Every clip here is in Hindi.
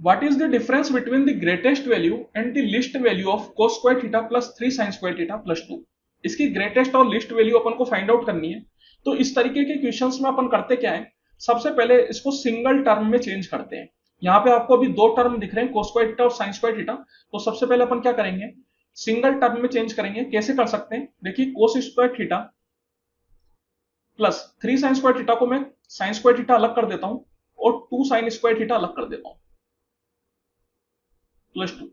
What is the difference between the greatest value and the least value of cos square theta plus 3 sin square theta plus 2। इसकी ग्रेटेस्ट और लिस्ट वैल्यू अपन को फाइंड आउट करनी है। तो इस तरीके के क्वेश्चंस में अपन करते क्या है, सबसे पहले इसको सिंगल टर्म में चेंज करते हैं। यहाँ पे आपको अभी दो टर्म दिख रहे हैं, cos स्क्वायर थीटा और sin स्क्वायर थीटा। तो सबसे पहले अपन क्या करेंगे, सिंगल टर्म में चेंज करेंगे। कैसे कर सकते हैं, देखिए cos square theta plus 3 sin square theta को मैं sin स्क्वायर थीटा अलग कर देता हूं और 2 sin स्क्वायर थीटा अलग कर देता हूं प्लस 2।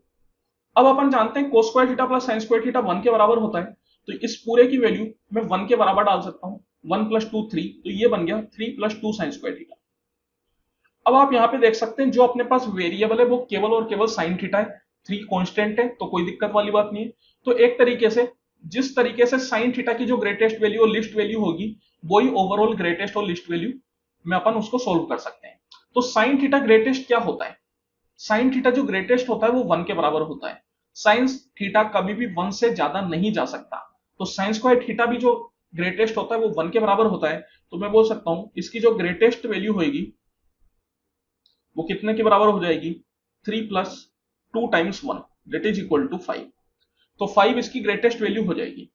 अब अपन जानते हैं cos square theta plus sin square theta 1 के बराबर होता है, तो इस पूरे की वैल्यू मैं 1 के बराबर डाल सकता हूं। 1 प्लस 2 3, तो ये बन गया 3 प्लस 2 sin स्क्वायर थीटा। अब आप यहां पे देख सकते हैं जो अपने पास वेरिएबल है वो केवल और केवल sin थीटा है, 3 कांस्टेंट है, तो कोई दिक्कत वाली बात नहीं है। तो एक तरीके से जिस तरीके से sin थीटा की जो ग्रेटेस्ट वैल्यू और लिस्ट वैल्यू होगी, वही ओवरऑल ग्रेटेस्ट और लिस्ट वैल्यू में अपन उसको सोल्व कर सकते हैं। तो sin थीटा ग्रेटेस्ट क्या होता है, sin थीटा जो ग्रेटेस्ट होता है वो 1 के बराबर होता है। sin थीटा कभी भी 1 से ज्यादा नहीं जा सकता। तो sin स्क्वायर थीटा भी जो ग्रेटेस्ट होता है वो 1 के बराबर होता है। तो मैं बोल सकता हूं इसकी जो ग्रेटेस्ट वैल्यू होगी वो कितने के बराबर हो जाएगी, 3 plus 2 times 1 that is equal to 5। तो 5 इसकी ग्रेटेस्ट वैल्यू हो जाएगी।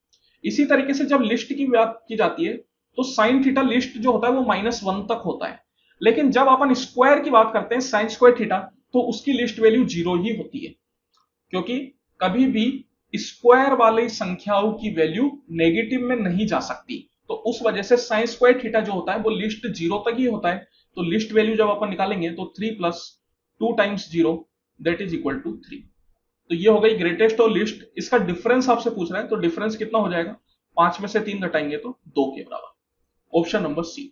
इसी तरीके से जब लिस्ट की बात की जाती है तो साइन थीटा लिस्ट जो होता है वो -1 तक होता है, लेकिन जब अपन स्क्वायर की बात करते हैं साइन स्क्वायर थीटा, तो उसकी लिस्ट वैल्यू 0 ही होती है, क्योंकि कभी भी स्क्वायर वाली संख्याओं की वैल्यू नेगेटिव में नहीं जा सकती। तो उस वजह से साइन स्क्वायर थीटा जो होता है वो लिस्ट 0 तक ही होता है। तो लिस्ट वैल्यू जब अपन निकालेंगे तो 3 plus 2 times 0 that is equal to 3। तो ये हो गई ग्रेटेस्ट और लिस्ट। इसका डिफरेंस आपसे पूछ रहा है, तो डिफरेंस कितना हो जाएगा, 5 में से 3 घटाएंगे तो 2 के बराबर। ऑप्शन नंबर सी।